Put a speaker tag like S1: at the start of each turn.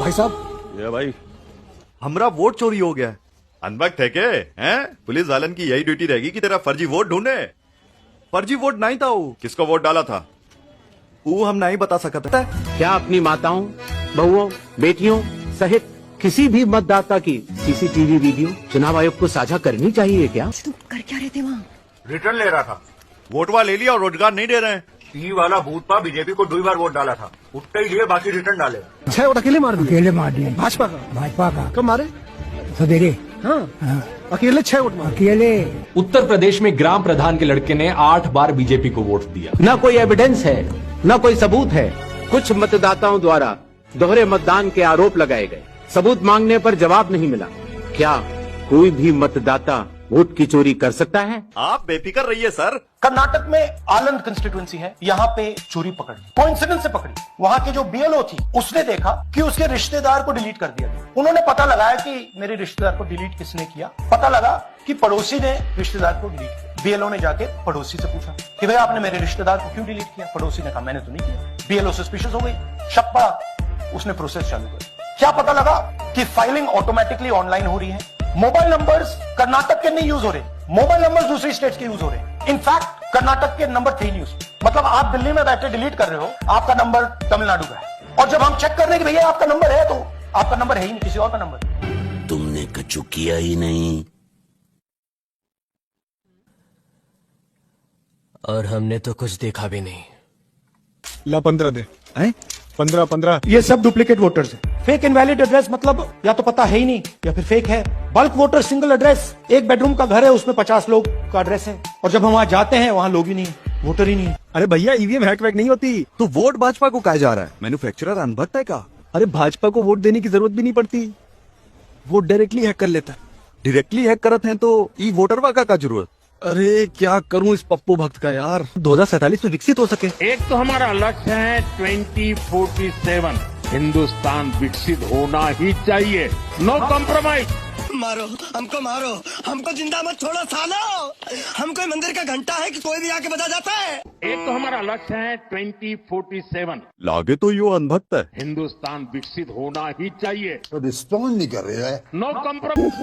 S1: भाई साहब।
S2: ये भाई, हमारा वोट चोरी हो गया है। अनबक थे के हैं? पुलिस वालन की यही ड्यूटी रहेगी कि तेरा फर्जी वोट ढूंढे।
S1: फर्जी वोट नहीं था वो।
S2: किसको वोट डाला था?
S1: वो हम नहीं बता सकता।
S3: क्या अपनी माताओं, बहुओं, बेटियों सहित किसी भी मतदाता की सीसीटीवी वीडियो चुनाव आयोग को साझा करनी चाहिए क्या?
S4: तुम कर क्या रहे थे वहाँ?
S5: रिटर्न ले रहा था।
S2: वोटवा ले लिया और रोजगार नहीं दे रहे हैं।
S5: ई वाला बूथ पर बीजेपी को 2 बार वोट डाला था, उठते ही लिए, बाकी रिटर्न डाले।
S1: 6 वोट अकेले मार दिए।
S6: अकेले मार दिए।
S1: भाजपा का?
S6: भाजपा का।
S1: कब मारे?
S6: सवेरे।
S1: हाँ, अकेले 6 वोट मारे।
S6: अकेले।
S7: उत्तर प्रदेश में ग्राम प्रधान के लड़के ने 8 बार बीजेपी को वोट दिया।
S3: न कोई एविडेंस है, न कोई सबूत है। कुछ मतदाताओं द्वारा दोहरे मतदान के आरोप लगाए गए। सबूत मांगने पर जवाब नहीं मिला। क्या कोई भी मतदाता वोट की चोरी कर सकता है?
S2: आप बेफिक्र रहिए सर।
S8: कर्नाटक में आनंद कंस्टिट्यूएंसी है, यहाँ पे चोरी पकड़ी, कोइंसिडेंस से पकड़ी। वहां के जो बीएलओ थी उसने देखा कि उसके रिश्तेदार को डिलीट कर दिया गया। उन्होंने पता लगाया कि मेरे रिश्तेदार को डिलीट किसने किया। पता लगा कि पड़ोसी ने रिश्तेदार को डिलीट किया। बीएलओ ने जाके पड़ोसी से पूछा कि भाई आपने मेरे रिश्तेदार को क्यों डिलीट किया? पड़ोसी ने कहा मैंने तो नहीं किया। बीएलओ सस्पिशियस हो गई, शक पड़ा, उसने प्रोसेस चालू कर। क्या पता लगा कि फाइलिंग ऑटोमेटिकली ऑनलाइन हो रही है। मोबाइल नंबर्स कर्नाटक के नहीं यूज हो रहे, मोबाइल नंबर दूसरी स्टेट के यूज हो रहे हैं। इनफैक्ट कर्नाटक के नंबर 3 यूज, मतलब आप दिल्ली में बैठे डिलीट कर रहे हो, आपका नंबर तमिलनाडु का है। और जब हम चेक कर रहे हैं कि भैया आपका नंबर है, तो आपका नंबर है ही नहीं, किसी और का नंबर।
S9: तुमने कछु किया ही नहीं
S10: और हमने तो कुछ देखा भी नहीं।
S1: ला 15 दे। 15।
S8: ये सब डुप्लीकेट वोटर्स हैं। फेक इनवैलिड एड्रेस मतलब या तो पता है ही नहीं या फिर फेक है। बल्क वोटर सिंगल एड्रेस, एक बेडरूम का घर है, उसमें 50 लोग का एड्रेस है, और जब हम वहां जाते हैं वहां लोग ही नहीं है, वोटर ही नहीं है।
S1: अरे भैया, ईवीएम हैक वैक नहीं होती। तो वोट भाजपा को कहा जा रहा है? मैन्युफैक्चरर अनभक्त है का? अरे भाजपा को वोट देने की जरूरत भी नहीं पड़ती, वोट डायरेक्टली हैक कर लेता है। डायरेक्टली हैक करत हैं तो ई वोटरवा का जरूरत? अरे क्या करूं इस पप्पू भक्त का यार, 2047 में विकसित हो सके।
S11: एक तो हमारा लक्ष्य है 2047, हिंदुस्तान विकसित होना ही चाहिए। No compromise.
S9: मारो हमको जिंदा मत छोड़ो सालो। हम कोई मंदिर का घंटा है कि कोई भी आके बजा जाता है।
S11: एक तो हमारा लक्ष्य है 2047,
S2: लागे तो यो अनभक्त है।
S11: हिंदुस्तान विकसित होना ही चाहिए।
S5: तो रिस्पॉन्ड नहीं कर रहे हैं।
S11: No compromise.